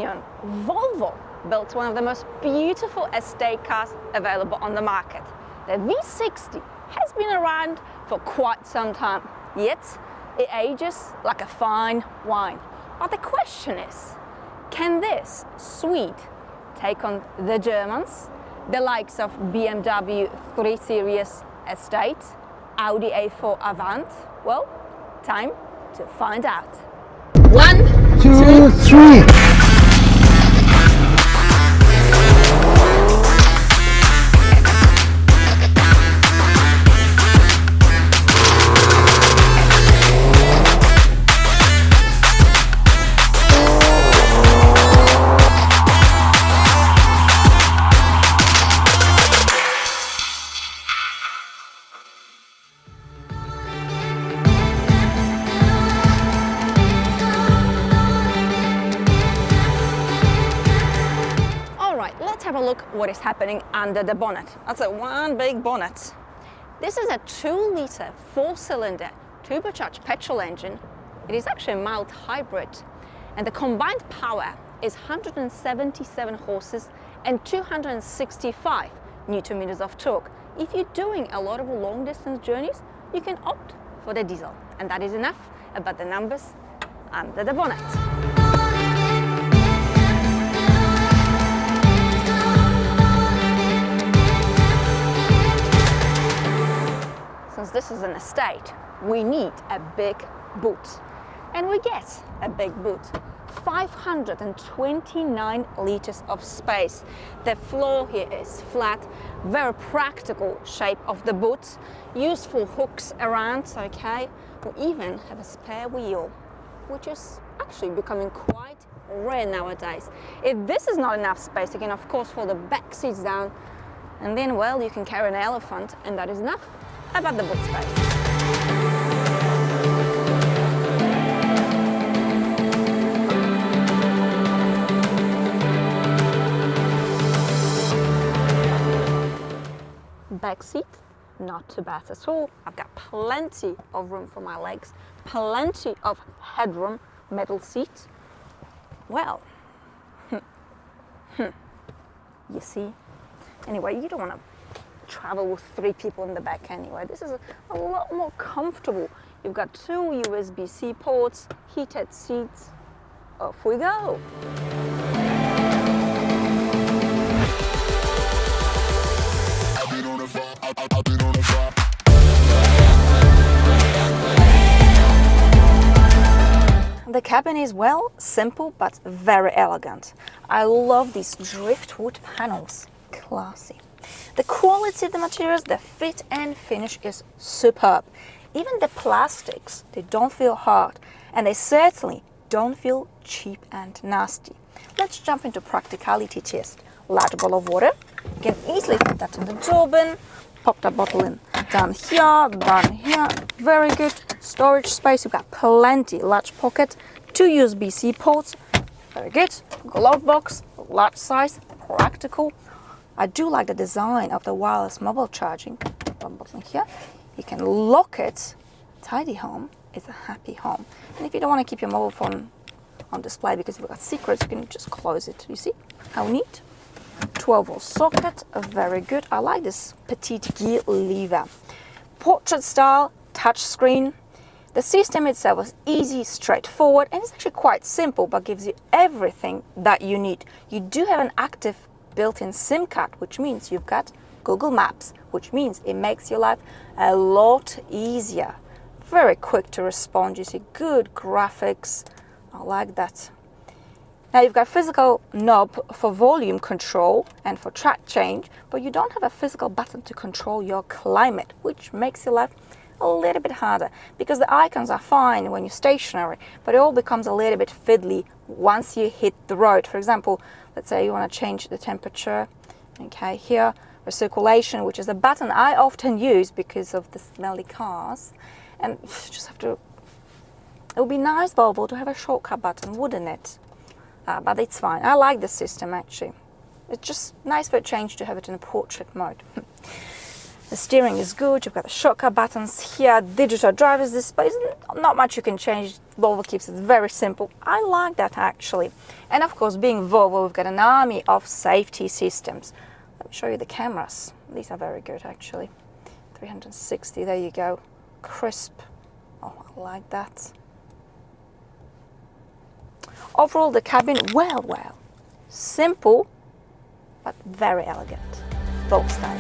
opinion, Volvo built one of the most beautiful estate cars available on the market. The V60 has been around for quite some time, yet it ages like a fine wine. But the question is, can this Swede take on the Germans, the likes of BMW 3 Series Estate, Audi A4 Avant? Well, time to find out. 1, 2, 3. Let's have a look what is happening under the bonnet. That's one big bonnet. This is a 2-liter 4-cylinder turbocharged petrol engine. It is actually a mild hybrid, and the combined power is 177 horses and 265 newton meters of torque. If you're doing a lot of long distance journeys, you can opt for the diesel, and that is enough about the numbers under the bonnet. Since this is an estate, we need a big boot. And we get a big boot. 529 liters of space. The floor here is flat, very practical shape of the boot. Useful hooks around, okay? We even have a spare wheel, which is actually becoming quite rare nowadays. If this is not enough space, you can of course fold the back seats down, and then, well, you can carry an elephant, and that is enough about the boot space. Back seat, not too bad at all. I've got plenty of room for my legs, plenty of headroom, metal seat. Well, you see, anyway, you don't want to travel with 3 people in the back anyway. This is a lot more comfortable. You've got 2 USB-C ports, heated seats. Off we go. The cabin is, well, simple but very elegant. I love these driftwood panels. Classy. The quality of the materials, the fit and finish is superb. Even the plastics, they don't feel hard, and they certainly don't feel cheap and nasty. Let's jump into practicality test. Large bottle of water. You can easily fit that in the door bin. Pop that bottle in down here. Very good storage space. You've got plenty. Large pocket, 2 USB-C ports. Very good. Glove box, large size, practical. I do like the design of the wireless mobile charging. One button here. You can lock it. Tidy home is a happy home. And if you don't want to keep your mobile phone on display because you've got secrets, you can just close it. You see how neat? 12-volt socket, very good. I like this petite gear lever. Portrait style, touch screen. The system itself is easy, straightforward, and it's actually quite simple, but gives you everything that you need. You do have an active built-in SIM card, which means you've got Google Maps, which means it makes your life a lot easier. Very quick to respond. You see good graphics. I like that. Now you've got physical knob for volume control and for track change, but you don't have a physical button to control your climate, which makes your life a little bit harder because the icons are fine when you're stationary, but it all becomes a little bit fiddly once you hit the road. For example, let's say you want to change the temperature. Okay, here, recirculation, which is a button I often use because of the smelly cars, and you just have to. It would be nice, Volvo, to have a shortcut button, wouldn't it? But it's fine. I like the system actually. It's just nice for a change to have it in a portrait mode. The steering is good, you've got the shortcut buttons here, digital driver's display, not much you can change. Volvo keeps it very simple. I like that actually. And of course, being Volvo, we've got an army of safety systems. Let me show you the cameras. These are very good actually. 360, there you go. Crisp. Oh, I like that. Overall, the cabin, well, simple, but very elegant. Volvo style.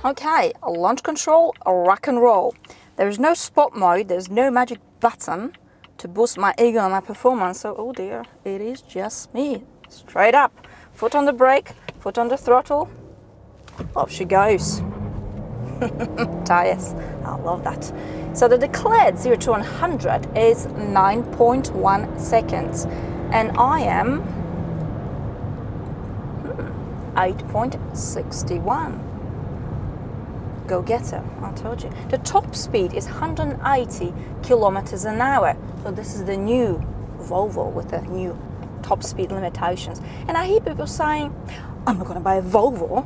Okay, a launch control, a rock and roll. There is no sport mode, there's no magic button to boost my ego and my performance. So, oh dear, it is just me. Straight up. Foot on the brake, foot on the throttle. Off she goes. Tires, I love that. So the declared 0 to 100 is 9.1 seconds. And I am 8.61. Go getter, I told you. The top speed is 180 kilometers an hour. So this is the new Volvo with the new top speed limitations. And I hear people saying, I'm not going to buy a Volvo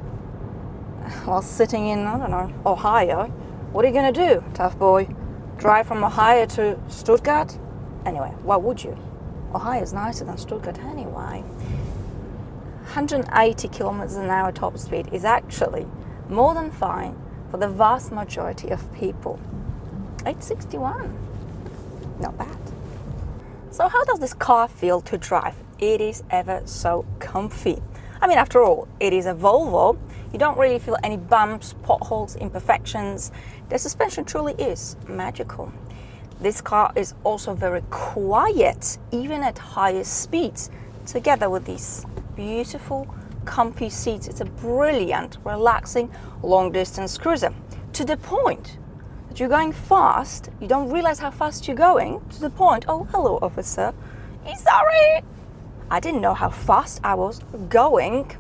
while sitting in, I don't know, Ohio. What are you going to do, tough boy? Drive from Ohio to Stuttgart? Anyway, why would you? Ohio is nicer than Stuttgart anyway. 180 kilometers an hour top speed is actually more than fine for the vast majority of people. 861, not bad. So how does this car feel to drive? It is ever so comfy. I mean, after all, it is a Volvo. You don't really feel any bumps, potholes, imperfections. The suspension truly is magical. This car is also very quiet, even at higher speeds. Together with these beautiful, comfy seats, it's a brilliant, relaxing, long-distance cruiser. To the point that you're going fast, you don't realize how fast you're going, to the point, oh, hello, officer. Sorry, I didn't know how fast I was going.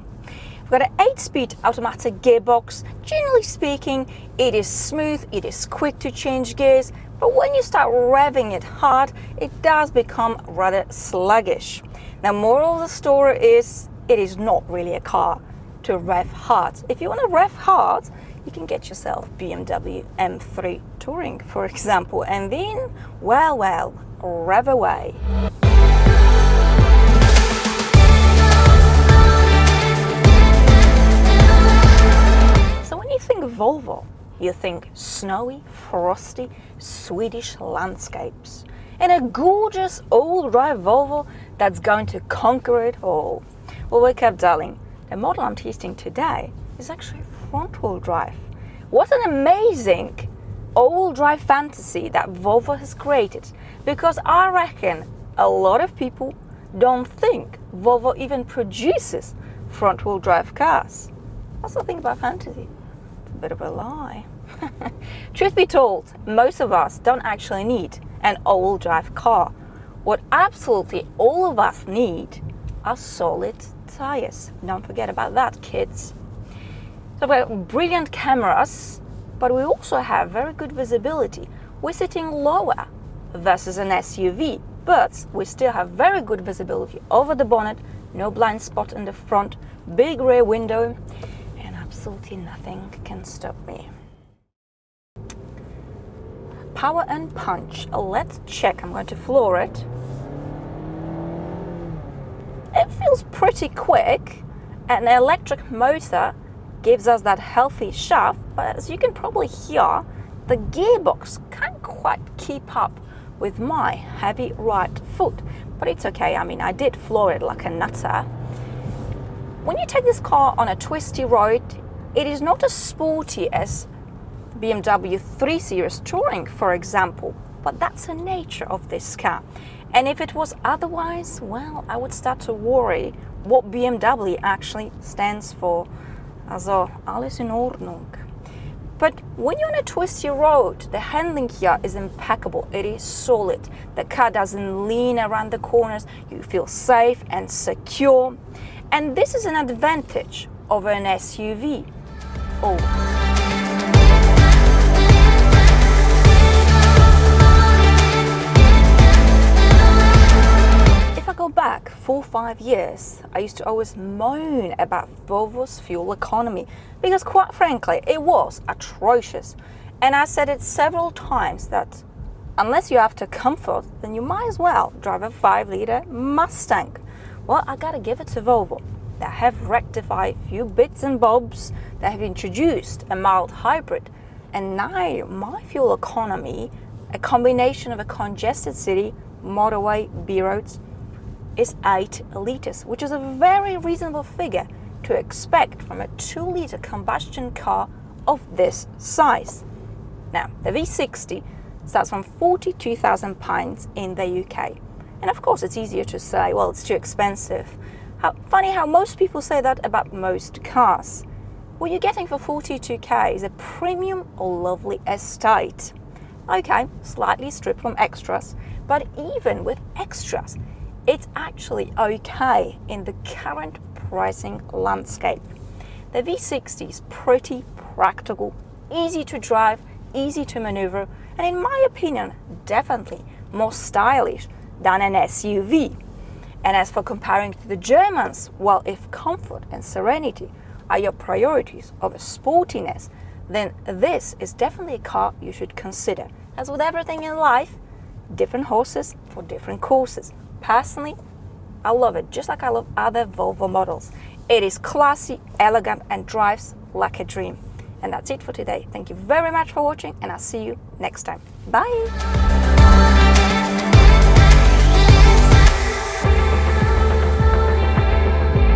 We've got an 8-speed automatic gearbox. Generally speaking, it is smooth, it is quick to change gears, but when you start revving it hard, it does become rather sluggish. Now, moral of the story is, it is not really a car to rev hard. If you want to rev hard, you can get yourself BMW M3 Touring, for example, and then, well, rev away. So when you think Volvo, you think snowy, frosty, Swedish landscapes, and a gorgeous all-drive Volvo that's going to conquer it all. Well, wake up, darling. The model I'm testing today is actually front-wheel drive. What an amazing all-drive fantasy that Volvo has created, because I reckon a lot of people don't think Volvo even produces front-wheel drive cars. That's the thing about fantasy. It's a bit of a lie. Truth be told, most of us don't actually need an all-wheel drive car. What absolutely all of us need are solid tires. Don't forget about that, kids. So we've got brilliant cameras, but we also have very good visibility. We're sitting lower versus an SUV, but we still have very good visibility over the bonnet, no blind spot in the front, big rear window, and absolutely nothing can stop me. Power and punch. Let's check. I'm going to floor it. It feels pretty quick. An electric motor gives us that healthy shaft, but as you can probably hear, the gearbox can't quite keep up with my heavy right foot. But it's okay. I mean, I did floor it like a nutter. When you take this car on a twisty road, it is not as sporty as BMW 3 Series Touring, for example, but that's the nature of this car. And if it was otherwise, well, I would start to worry what BMW actually stands for. Also, alles in Ordnung. But when you're on a twisty road, the handling here is impeccable. It is solid. The car doesn't lean around the corners. You feel safe and secure. And this is an advantage over an SUV. Oh. 5 years, I used to always moan about Volvo's fuel economy because, quite frankly, it was atrocious. And I said it several times that unless you're after comfort, then you might as well drive a 5-liter Mustang. Well, I gotta give it to Volvo. They have rectified a few bits and bobs. They have introduced a mild hybrid. And now my fuel economy, a combination of a congested city, motorway, B roads, is 8 liters, which is a very reasonable figure to expect from a 2-liter combustion car of this size. Now, the V60 starts from £42,000 in the UK. And of course, it's easier to say, well, it's too expensive. Funny how most people say that about most cars. What you're getting for 42k is a premium or lovely estate. Okay, slightly stripped from extras, but even with extras, it's actually okay in the current pricing landscape. The V60 is pretty practical, easy to drive, easy to maneuver, and in my opinion, definitely more stylish than an SUV. And as for comparing to the Germans, well, if comfort and serenity are your priorities over sportiness, then this is definitely a car you should consider. As with everything in life, different horses for different courses. Personally, I love it just like I love other Volvo models. It is classy, elegant, and drives like a dream. And that's it for today. Thank you very much for watching, and I'll see you next time. Bye!